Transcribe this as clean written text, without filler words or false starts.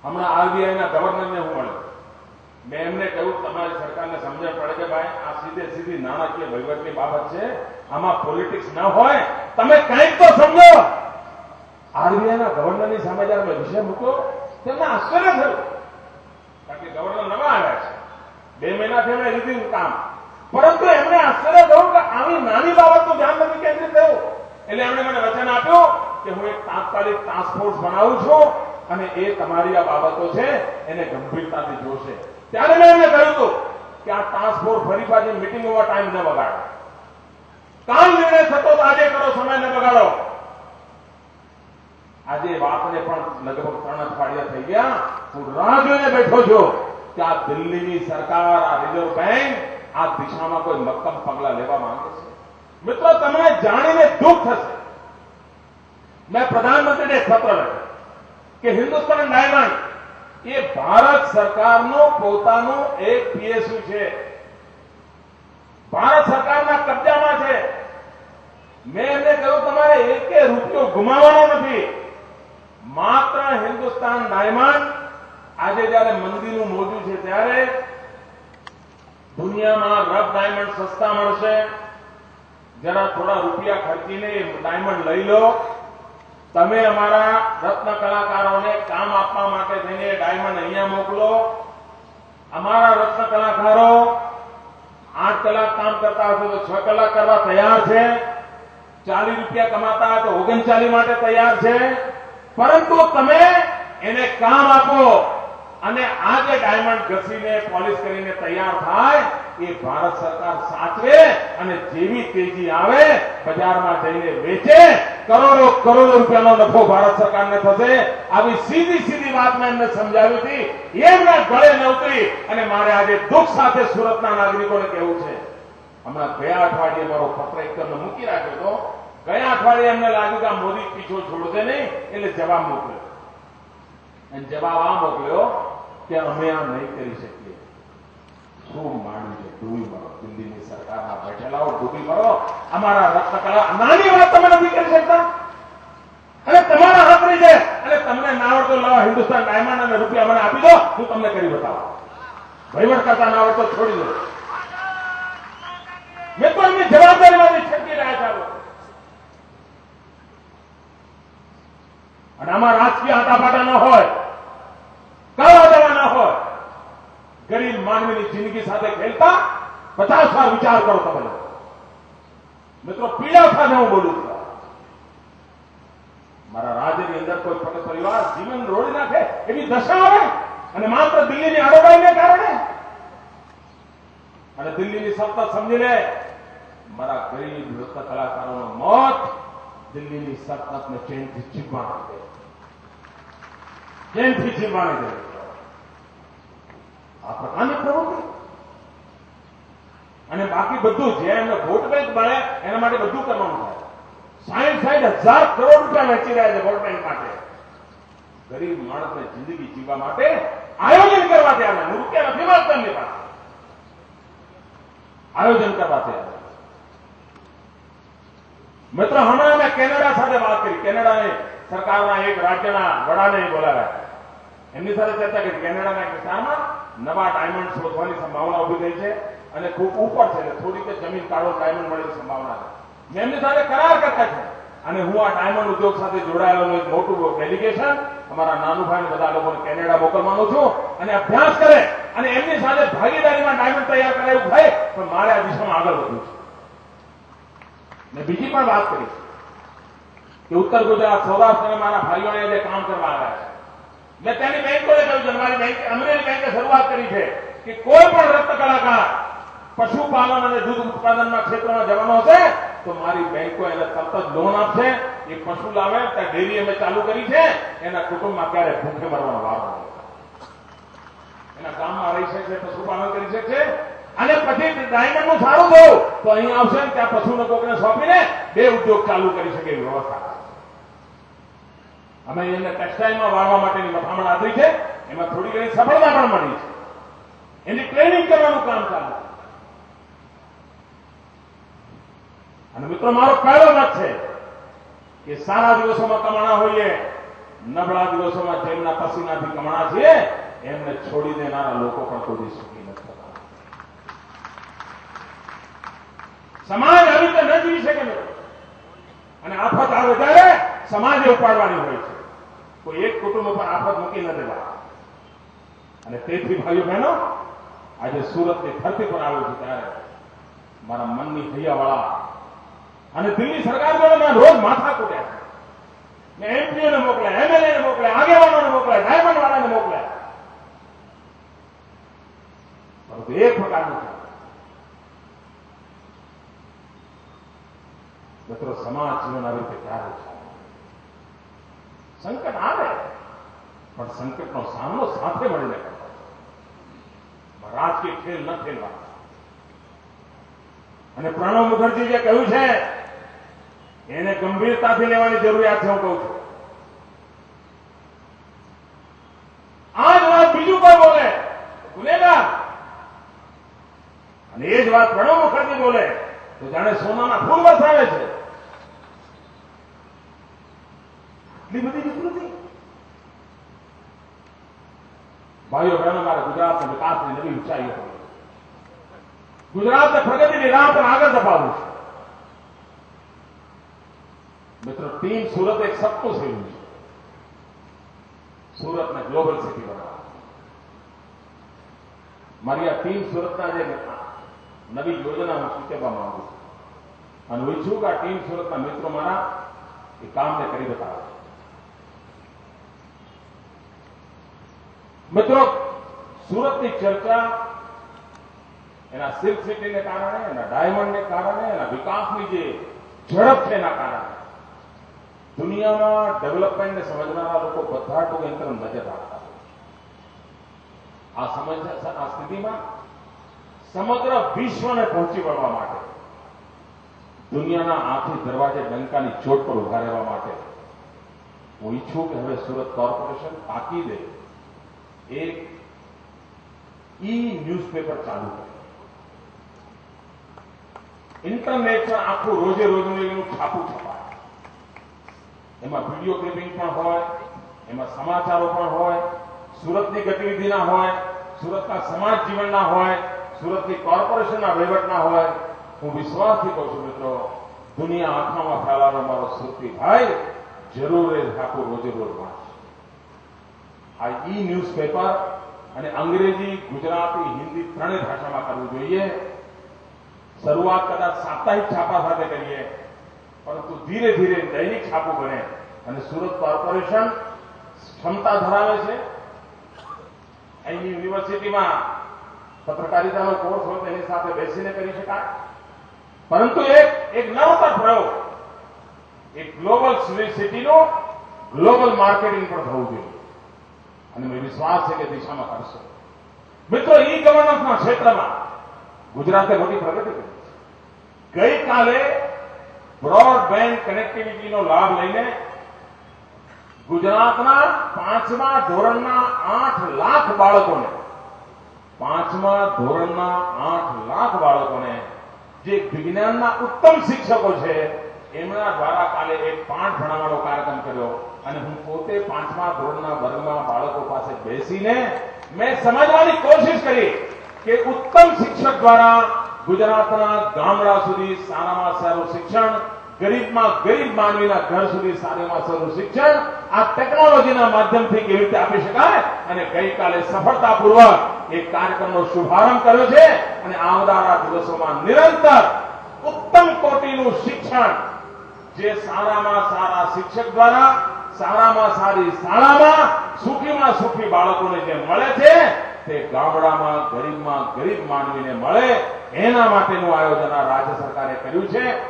હમણાં આરબીઆઈના ગવર્નરને હું મળ્યો. મેં એમને કહ્યું તમારી સરકારને સમજણ પડે કે ભાઈ આ સીધી નાણાકીય વહીવટની બાબત છે, આમાં પોલિટિક્સ ન હોય, તમે કંઈક તો સમજો. આરબીઆઈના ગવર્નરની સામે જયારે મેં વિષય મૂક્યો તેમને આશ્ચર્ય થયું, કારણ કે ગવર્નર નવા આવ્યા છે, 2 મહિનાથી એમણે લીધું કામ, પરંતુ એમને આશ્ચર્ય થયું કે આવી નાની બાબતનું ધ્યાન નથી કેન્દ્રિત થયું. એટલે એમણે મને વચન આપ્યું કે હું એક તાત્કાલિક ટાસ્ક ફોર્સ બનાવું છું અને એ તમારી આ બાબતો છે એને ગંભીરતાથી જોશે. ત્યારે મેં એમને કહ્યું હતું કે આ ટાસ્ક ફોર્સ ફરી પાછી મિટિંગોમાં ટાઈમ ન બગાડો, કાલ નિર્ણય થતો તો આજે કરો, સમય ન બગાડો. આજે વાતને પણ લગભગ 3 અઠવાડિયા થઈ ગયા. હું રાહ જોઈને બેઠો છું કે આ દિલ્હીની સરકાર, આ રિઝર્વ બેંક આ દિશામાં કોઈ મક્કમ પગલા લેવા માંગે છે. મિત્રો, તમને જાણીને દુઃખ થશે. મેં પ્રધાનમંત્રીને એક પત્ર લખ્યો કે હિન્દુસ્તાન ડાયમંડ એ ભારત સરકારનું પોતાનું એક પીએસયુ છે, ભારત સરકારના કબજામાં છે. મેં એમને કહ્યું તમારે એક રૂપિયો ગુમાવવાનો નથી. માત્ર હિન્દુસ્તાન ડાયમંડ આજે જયારે મંદીનું મોજું છે ત્યારે દુનિયામાં રફ ડાયમંડ સસ્તા મળશે. જરા થોડા રૂપિયા ખર્ચીને એ ડાયમંડ લઈ લો. તમે અમારા રત્ન કલાકારોને કામ આપવા માટે થઈને ડાયમંડ અહીંયા મોકલો. અમારા રત્ન કલાકારો 8 કલાક કામ કરતા હશે તો 6 કલાક કરવા તૈયાર છે. 40 રૂપિયા કમાતા હોય તો 39 માટે તૈયાર છે. પરંતુ તમે એને કામ આપો અને આ જે ડાયમંડ ઘસીને પોલિશ કરીને તૈયાર થાય એ ભારત સરકાર સાચવે અને જેવી તેજી આવે બજારમાં જઈને વેચે, કરોડો રૂપિયાનો નફો ભારત સરકારને થશે. આવી સીધી વાત મેં એમને સમજાવી હતી, એમના ગળે ન ઉતરી. અને મારે આજે દુઃખ સાથે સુરતના નાગરિકોને કહેવું છે, હમણાં ગયા અઠવાડિયે મારો પત્ર એકદમ મૂકી રાખ્યો હતો. ગયા અઠવાડિયે એમને લાગ્યું કે આ મોદી પીછો છોડશે નહીં, એટલે જવાબ મોકલ્યો. અને જવાબ આ મોકલ્યો કે અમે આ નહીં કરી શકીએ. શું માંડ્યું છે? ડૂબી મરો. દિલ્હીની સરકારના બેઠેલાઓ ડૂબી મરો. અમારા રત્નકલા નાની વાત તમે નથી કરી શકતા અને તમારા હાથ રહી છે અને તમને ના આવડતો લાવો હિન્દુસ્તાન ડાયમંડ અને રૂપિયા મને આપી દો, હું તમને કરી બતાવું. વહીવટ કરતા ના આવડતો છોડી દો. મેં તો એમની જવાબદારીમાંથી છટકી રહ્યા છે. અને આમાં રાજકીય આટાપાટા ન હોય, કરવા દેવા ના હોય. ગરીબ માનવીની જિંદગી સાથે ખેલતા 50 વાર વિચાર કરો તમે. મિત્રો, પીડા સાથે હું બોલું છું. મારા રાજ્યની અંદર કોઈ પરિવાર જીવન રોડી નાખે એવી દશા આવે અને માત્ર દિલ્હીની આડોબાઈને કારણે. અને દિલ્હીની સત્તા સમજી લે, મારા ગરીબ નૃત્ય કલાકારોનું મોત દિલ્હીની સત્તાને ચેનથી ચીમવાણી દે, ચેનથી ચીમવાણી દે. આ પ્રકારની પ્રવૃત્તિ. અને બાકી બધું જે એમને વોટ બેંક મળે એના માટે બધું કરવાનું થાય. 60,000 કરોડ રૂપિયા વેચી રહ્યા છે વોટ બેંક માટે. ગરીબ માણસને જિંદગી જીવવા માટે આયોજન કરવા તૈયાર. હું રૂપિયા નથી માંગતો એમની પાસે, આયોજન કરવા તૈયાર. મિત્રો, હમણાં મેં કેનેડા સાથે વાત કરી. કેનેડાની સરકારના એક રાજ્યના વડાને બોલાવ્યા. એમની સાથે ચર્ચા કરી. કેનેડાના એક વિસ્તારમાં નવા ડાયમંડ શોધવાની સંભાવના ઉભી થઈ છે અને ખૂબ ઉપર છે, થોડીક જમીન કાઢો ડાયમંડ મળવાની સંભાવના છે. મેં એમની સાથે કરાર કરતા છે અને હું આ ડાયમંડ ઉદ્યોગ સાથે જોડાયેલું એક મોટું ડેલિગેશન અમારા નાનુભાઈ બધા લોકોને કેનેડા મોકલવાનું છું અને અભ્યાસ કરે અને એમની સાથે ભાગીદારીમાં ડાયમંડ તૈયાર કરાયું થાય. પણ મારે આ દિશામાં આગળ વધવું છે. મેં બીજી પણ વાત કરી કે ઉત્તર ગુજરાત, સૌરાષ્ટ્ર મારા ભાઈઓને જે કામ કરવા આવ્યા છે, મેં તેની બેંકોને કહ્યું છે, મારી બેંક અમરેલી બેંકે શરૂઆત કરી છે કે કોઈ પણ રત્ન કલાકાર પશુપાલન અને દૂધ ઉત્પાદનના ક્ષેત્રમાં જવાનો હશે તો મારી બેંકો એને તરત જ લોન આપશે. એ પશુ લાવે ત્યાં ડેરી અમે ચાલુ કરી છે. એના કુટુંબમાં ક્યારે ભૂખે મરવાનો વારો નહીં. એના ગામમાં રહી શકશે, પશુપાલન કરી શકશે અને પછી ડાયમંડનું સારું થયું તો અહીં આવશે ને ત્યાં પશુને કોકને સોંપીને 2 ઉદ્યોગ ચાલુ કરી શકે એવી વ્યવસ્થા. અમે એને ટેક્સટાઇલમાં વાળવા માટેની મથામણ આદરી છે. એમાં થોડી ઘણી સફળતા પણ મળી છે. એની ટ્રેનિંગ કરવાનું કામ ચાલુ. અને મિત્રો, મારો પહેલો મત છે કે સારા દિવસોમાં કમાણા હોઈએ નબળા દિવસોમાં જેમના પસીનાથી કમાણા છે એમને છોડી દેનારા લોકો પણ કોઈ સુખી નથી થતા. સમાજ આવી રીતે ન જીવી શકે ને. અને આફત આવે ત્યારે સમાજે ઉપાડવાની હોય છે. કોઈ એક કુટુંબ પર આફત મૂકી ન દેવા. અને તેથી ભાઈઓ બહેનો, આજે સુરતની ધરતી પર આવ્યો છું ત્યારે મારા મનની હૈયાવાળા અને દિલ્હી સરકાર જોડે મેં રોજ માથા કૂટ્યા છે. મેં એમપીઓને મોકલ્યા, એમએલએને મોકલ્યા, આગેવાનોને મોકલ્યા, ડાયમંડ વાળાને મોકલ્યા. પરંતુ એક પ્રકારનું છે મિત્રો, સમાજ જીવન આવી રીતે ક્યારે છે? સંકટ આવે પણ સંકટનો સામનો સાથે મળીને કરવો. રાજકીય ખેલ ન ખેલવા. અને પ્રણવ મુખર્જી જે કહ્યું છે એને ગંભીરતાથી લેવાની જરૂરિયાત છે. હું કહું છું આ જ વાત બીજું કોઈ બોલે ગુનેગાર, અને એ જ વાત પ્રણવ મુખર્જી બોલે તો જાણે સોનાના ફૂલ વરસાવે છે. એટલી બધી વિકૃતિ. ભાઈઓ બહેનો, મારે ગુજરાતના વિકાસની નવી ઊંચાઈઓ પર, ગુજરાતને પ્રગતિની રાહ પર આગળ ધપાવવું છે. મિત્રો, ટીમ સુરત એક સપનું થયું છે. સુરતને ગ્લોબલ સિટી બનાવવા. મારી આ ટીમ સુરતના જે નવી યોજના હું સૂચવવા માંગુ છું અને હું ઈચ્છું કે આ ટીમ સુરતના મિત્રો મારા એ કામને કરી બતાવે. મિત્રો, સુરતની ચર્ચા એના સિલ્ક સિટીને કારણે, એના ડાયમંડને કારણે, એના વિકાસની જે ઝડપ છે એના કારણે દુનિયામાં ડેવલપમેન્ટને સમજનારા લોકો બધા ટૂંક તરફ નજર રાખતા. આ સ્થિતિમાં સમગ્ર વિશ્વને પહોંચી વળવા માટે, દુનિયાના આથી દરવાજે ડંકાની ચોટ પર ઉભા રહેવા માટે હું ઈચ્છું કે હવે સુરત કોર્પોરેશન તાકીદે એક ન્યૂઝપેપર ચાલુ કરે. ઇન્ટરનેટ પર આખું રોજે રોજનું એનું છાપું છપાય. એમાં વિડીયો ક્લિપિંગ પણ હોય, એમાં સમાચારો પણ હોય, સુરતની ગતિવિધિના હોય, સુરતના સમાજ જીવનના હોય, સુરતની કોર્પોરેશનના વહીવટના હોય. હું વિશ્વાસથી કહું છું મિત્રો, દુનિયા આંખમાં ફેલાવો મારો સુરતી ભાઈ જરૂર એ આખું રોજે રોજ વાંચે. આ ન્યૂઝપેપર અને અંગ્રેજી, ગુજરાતી, હિન્દી ત્રણેય ભાષામાં કરવું જોઈએ. શરૂઆત કદાચ સાપ્તાહિક છાપા સાથે કરીએ, પરંતુ ધીરે ધીરે દૈનિક છાપું બને. અને સુરત કોર્પોરેશન ક્ષમતા ધરાવે છે. અહીંની યુનિવર્સિટીમાં પત્રકારિતાનો કોર્સ હોય તેની સાથે બેસીને કરી શકાય. પરંતુ એક નવતર પ્રયોગ, એક ગ્લોબલ સિટીનો ગ્લોબલ માર્કેટિંગ પણ થવું જોઈએ. અને મને વિશ્વાસ છે કે દિશામાં કરશે. મિત્રો, ઈ ગવર્નન્સના ક્ષેત્રમાં ગુજરાતે મોટી પ્રગતિ કરી છે. ગઈકાલે બ્રોડબેન્ડ કનેક્ટિવિટીનો લાભ લઈને ગુજરાતના 5મા ધોરણના 8 લાખ બાળકોને, 5મા ધોરણના 8 લાખ બાળકોને જે વિજ્ઞાનના ઉત્તમ શિક્ષકો છે એમના દ્વારા કાલે એક પાઠ ભણાવવાનો કાર્યક્રમ કર્યો. અને હું પોતે 5મા ધોરણના વર્ગમાં બાળકો પાસે બેસીને મેં સમજવાની કોશિશ કરી કે ઉત્તમ શિક્ષક દ્વારા ગુજરાતના ગામડા સુધી સારામાં સારું શિક્ષણ, ગરીબમાં ગરીબ માનવીના ઘર સુધી સારામાં સારું શિક્ષણ આ ટેકનોલોજીના માધ્યમથી કેવી રીતે આપી શકાય. અને ગઈકાલે સફળતાપૂર્વક એક કાર્યક્રમનો શુભારંભ કર્યો છે. અને આવનારા દિવસોમાં નિરંતર ઉત્તમ કોટીનું શિક્ષણ જે સારામાં સારા શિક્ષક દ્વારા સારામાં સારી શાળામાં સુખીમાં સુખી બાળકોને જે મળે છે તે ગામડામાં ગરીબ માનવીને મળે, એના માટેનું આયોજન આ રાજ્ય સરકારે કર્યું છે.